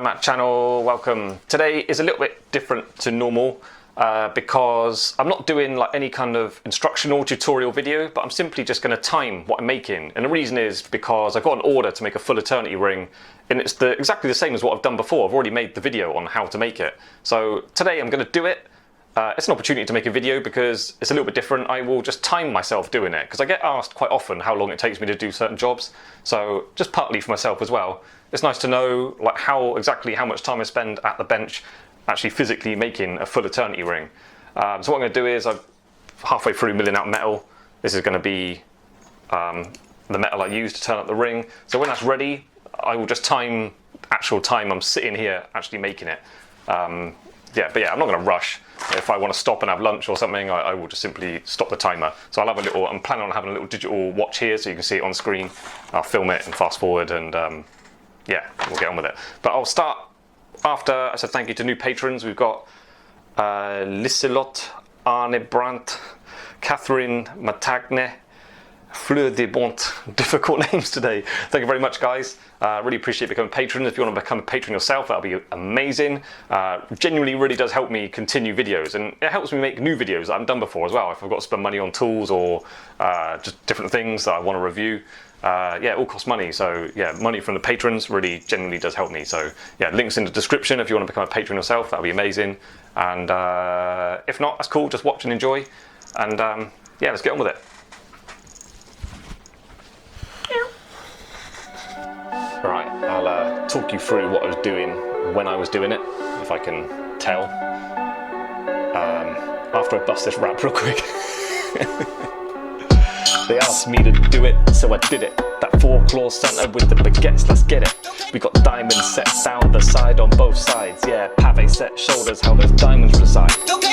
Matt channel, welcome. Today is a little bit different to normal because I'm not doing like any kind of instructional tutorial video, but I'm simply just going to time what I'm making. And the reason is because I got an order to make a full eternity ring, and it's exactly the same as what I've done before. I've already made the video on how to make it. So today I'm going to do it. It's an opportunity to make a video because it's a little bit different. I will just time myself doing it because I get asked quite often how long it takes me to do certain jobs. So just partly for myself as well. It's nice to know like exactly how much time I spend at the bench actually physically making a full eternity ring. So what I'm going to do is I'm halfway through milling out metal. This is going to be the metal I use to turn up the ring. So when that's ready, I will just actual time I'm sitting here actually making it. I'm not going to rush. If I want to stop and have lunch or something, I will just simply stop the timer. So I'm planning on having a little digital watch here so you can see it on screen. I'll film it and fast forward and we'll get on with it. But I'll start after I said thank you to new patrons. We've got Liselot, Arne Brandt, Catherine Matagne, Fleur de Bont. Difficult names today. Thank you very much, guys. Really appreciate becoming a patron. If you want to become a patron yourself, that'll be amazing. Genuinely really does help me continue videos, and it helps me make new videos that I haven't done before as well. If I've got to spend money on tools or just different things that I want to review, it all costs money. So money from the patrons really genuinely does help me. So links in the description if you want to become a patron yourself. That'll be amazing. And if not, that's cool. Just watch and enjoy. And let's get on with it. Right, I'll talk you through what I was doing when I was doing it, if I can tell. After I bust this rap real quick. They asked me to do it, so I did it. That 4-claw center with the baguettes, let's get it. We got diamonds set down the side on both sides. Yeah, pave set shoulders, how those diamonds reside.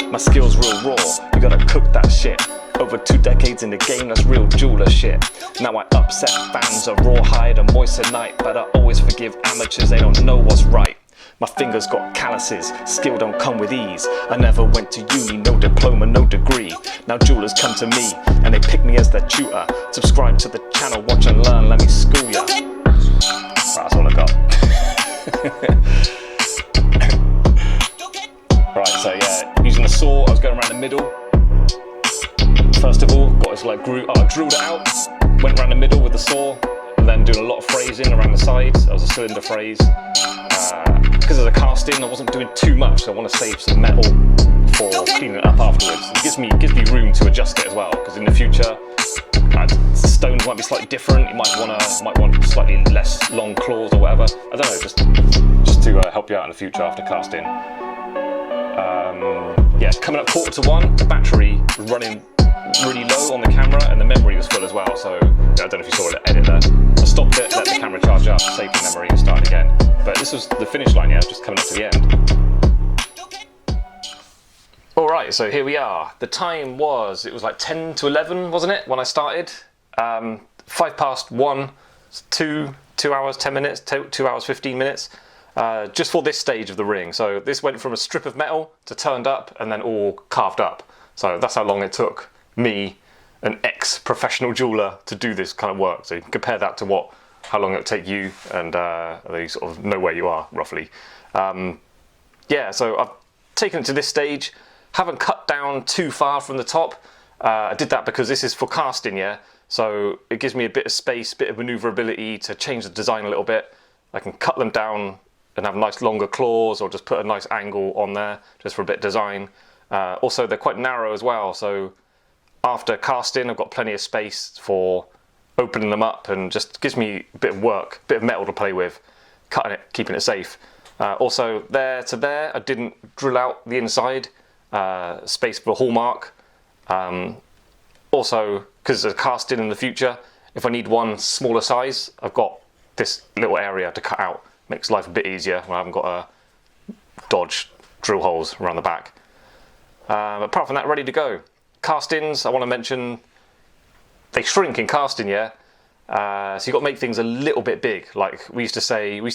My skills real raw, you gotta cook that shit. Over 2 decades in the game, that's real jeweler shit. Now I upset fans, a rawhide, a moister night, but I always forgive amateurs, they don't know what's right. My fingers got calluses, skill don't come with ease. I never went to uni, no diploma, no degree. Now jewelers come to me, and they pick me as their tutor. Subscribe to the channel, watch and learn, let me school ya. Right, that's all I got. Right, so using the saw, I was going around the middle. First of all, I drilled it out, went around the middle with the saw, and then doing a lot of phrasing around the sides. That was a cylinder phrase. Because of the casting, I wasn't doing too much, so I want to save some metal for cleaning it up afterwards. It gives me room to adjust it as well, because in the future, stones might be slightly different. You might want slightly less long claws or whatever. I don't know, just to help you out in the future after casting. Coming up 1:45, the battery was running really low on the camera and the memory was full as well, so I don't know if you saw the edit there. I stopped it, let the camera charge up, saved the memory and started again. But this was the finish line, just coming up to the end. Alright, so here we are. The time was like 10 to 11, wasn't it, when I started? 1:05, 2 hours 10 minutes, 2 hours 15 minutes. Just for this stage of the ring. So this went from a strip of metal to turned up and then all carved up. So that's how long it took me, an ex-professional jeweler, to do this kind of work. So you can compare that to how long it would take you, and you sort of know where you are roughly. So I've taken it to this stage. Haven't cut down too far from the top. I did that because this is for casting, so it gives me a bit of space, bit of maneuverability to change the design a little bit. I can cut them down and have nice longer claws, or just put a nice angle on there just for a bit of design. Also, they're quite narrow as well, so after casting I've got plenty of space for opening them up, and just gives me a bit of work, a bit of metal to play with, cutting it, keeping it safe. Also, there to there, I didn't drill out the inside, space for a hallmark. Also, because of casting in the future, if I need one smaller size, I've got this little area to cut out. Makes life a bit easier when I haven't got to dodge drill holes around the back. But apart from that, ready to go. Castings, I want to mention, they shrink in casting, so you've got to make things a little bit big. Like we used to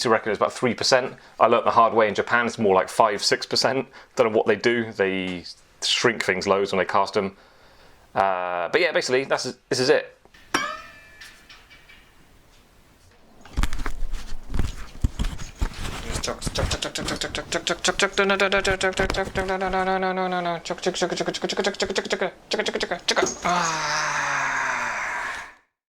reckon it was about 3%. I learnt the hard way in Japan, it's more like 5-6%. Don't know what they do, they shrink things loads when they cast them. But basically, this is it. Ah.